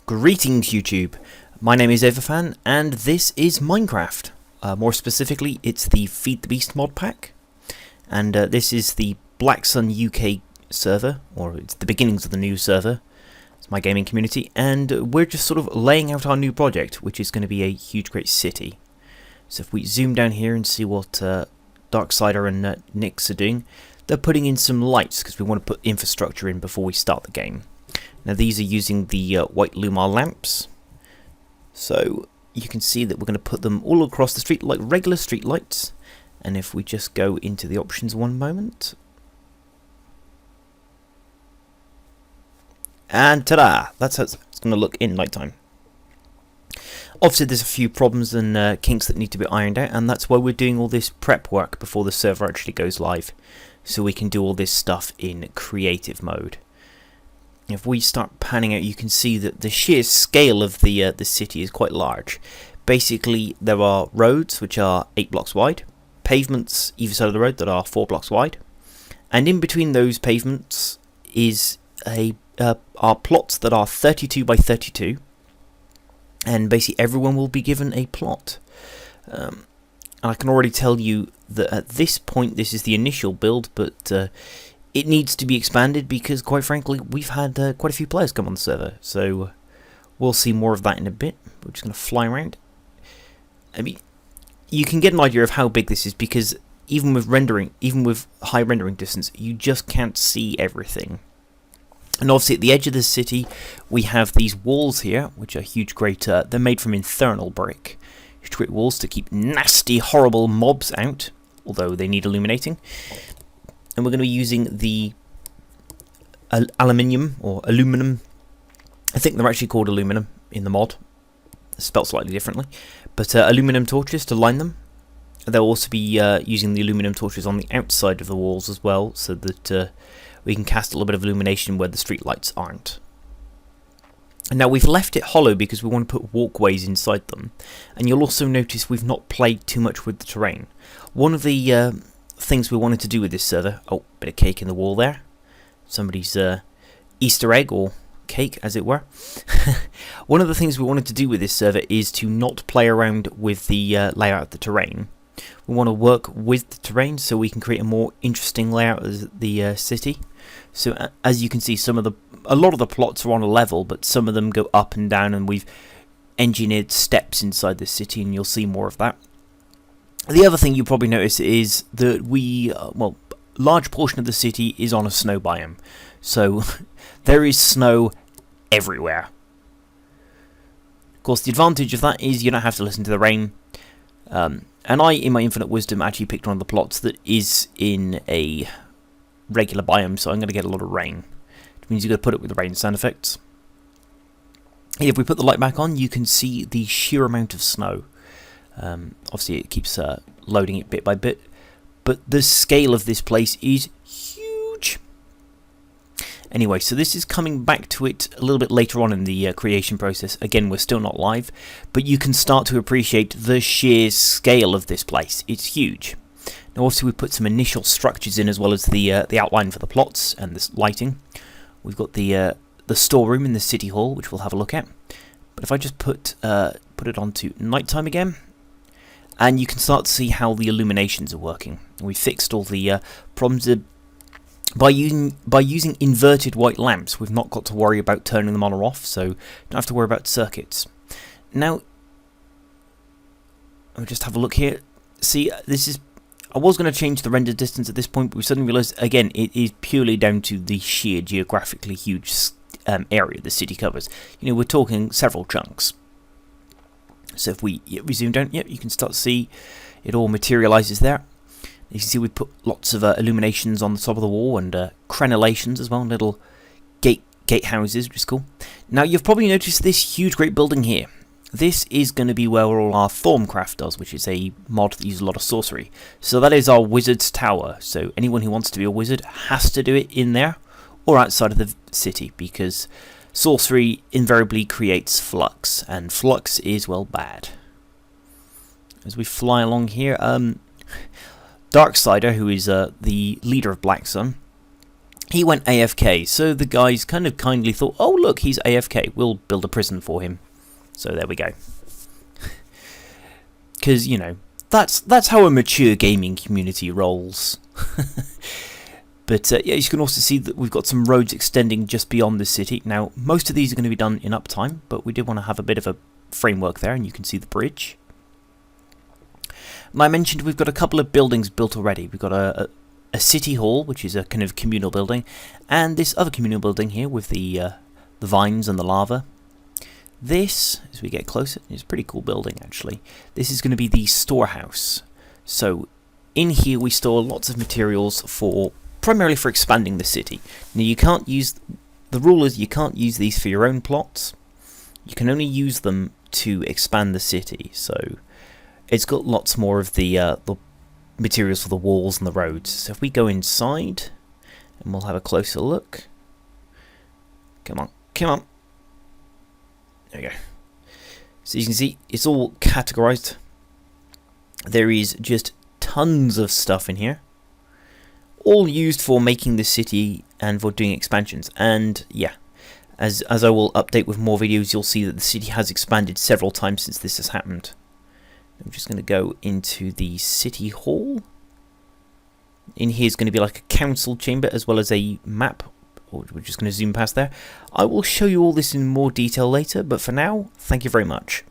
Greetings YouTube, my name is Everfan and this is Minecraft. More specifically, it's the Feed the Beast mod pack, and this is the Blacksun UK server, or it's the beginnings of the new server. It's my gaming community, and we're just sort of laying out our new project, which is going to be a huge great city. So if we zoom down here and see what Darksider and Nyx are doing, they're putting in some lights because we want to put infrastructure in before we start the game. Now these are using the white Lumar lamps, so you can see that we're going to put them all across the street like regular street lights. And if we just go into the options one moment, and ta-da! That's how it's going to look in nighttime. Obviously there's a few problems and kinks that need to be ironed out, and that's why we're doing all this prep work before the server actually goes live, so we can do all this stuff in creative mode. If we start panning out, you can see that the sheer scale of the city is quite large. Basically, there are roads which are 8 blocks wide, pavements either side of the road that are 4 blocks wide, and in between those pavements is are plots that are 32 by 32, and basically everyone will be given a plot. And I can already tell you that at this point this is the initial build, but it needs to be expanded because, quite frankly, we've had quite a few players come on the server, so we'll see more of that in a bit. We're just going to fly around. I mean, you can get an idea of how big this is because even with high rendering distance, you just can't see everything. And obviously, at the edge of the city, we have these walls here, which are huge, great. They're made from infernal brick. Huge, great walls to keep nasty, horrible mobs out, although they need illuminating. And we're going to be using the aluminum, I think they're actually called aluminum in the mod, spelled slightly differently, but aluminum torches to line them. They'll also be using the aluminum torches on the outside of the walls as well, so that we can cast a little bit of illumination where the street lights aren't. And now we've left it hollow because we want to put walkways inside them, and you'll also notice we've not played too much with the terrain. One of the things we wanted to do with this server, oh, bit of cake in the wall there, somebody's Easter egg or cake as it were. One of the things we wanted to do with this server is to not play around with the layout of the terrain. We want to work with the terrain so we can create a more interesting layout of the city. So as you can see, a lot of the plots are on a level, but some of them go up and down, and we've engineered steps inside the city, and you'll see more of that. The other thing you probably notice is that large portion of the city is on a snow biome, so there is snow everywhere. Of course, the advantage of that is you don't have to listen to the rain, and I, in my infinite wisdom, actually picked one of the plots that is in a regular biome, so I'm going to get a lot of rain, which means you've got to put it with the rain sound effects. If we put the light back on, you can see the sheer amount of snow. Obviously it keeps loading it bit by bit, but the scale of this place is huge. Anyway, so this is coming back to it a little bit later on in the creation process. Again, we're still not live, but you can start to appreciate the sheer scale of this place. It's huge. Now also we put some initial structures in as well as the outline for the plots and this lighting. We've got the storeroom in the city hall, which we'll have a look at. But if I just put it onto nighttime again, and you can start to see how the illuminations are working. We fixed all the problems by using inverted white lamps. We've not got to worry about turning them on or off, so don't have to worry about circuits. Now, I'll just have a look here. See, I was going to change the render distance at this point, but we suddenly realised, again, it is purely down to the sheer geographically huge area the city covers. You know, we're talking several chunks. So if we zoom down, you can start to see it all materialises there. You can see we put lots of illuminations on the top of the wall and crenellations as well, little gatehouses, which is cool. Now you've probably noticed this huge great building here. This is going to be where all our Thorncraft does, which is a mod that uses a lot of sorcery. So that is our wizard's tower. So anyone who wants to be a wizard has to do it in there or outside of the city, because sorcery invariably creates flux, and flux is, well, bad. As we fly along here, Darksider, who is the leader of Blacksun, he went AFK, so the guys kind of kindly thought, oh look, he's AFK, we'll build a prison for him. So there we go. Because, you know, that's how a mature gaming community rolls. But yeah, you can also see that we've got some roads extending just beyond the city. Now, most of these are going to be done in uptime, but we did want to have a bit of a framework there, and you can see the bridge. And I mentioned we've got a couple of buildings built already. We've got a city hall, which is a kind of communal building, and this other communal building here with the vines and the lava. This, as we get closer, is a pretty cool building actually. This is going to be the storehouse. So in here we store lots of materials primarily for expanding the city. Now the rule is you can't use these for your own plots. You can only use them to expand the city. So it's got lots more of the materials for the walls and the roads. So if we go inside and we'll have a closer look. Come on, come on. There we go. So you can see it's all categorized. There is just tons of stuff in here, all used for making the city and for doing expansions. And yeah, as I will update with more videos, you'll see that the city has expanded several times since this has happened. I'm just going to go into the city hall. In here is going to be like a council chamber as well as a map. We're just going to zoom past there. I will show you all this in more detail later, but for now, thank you very much.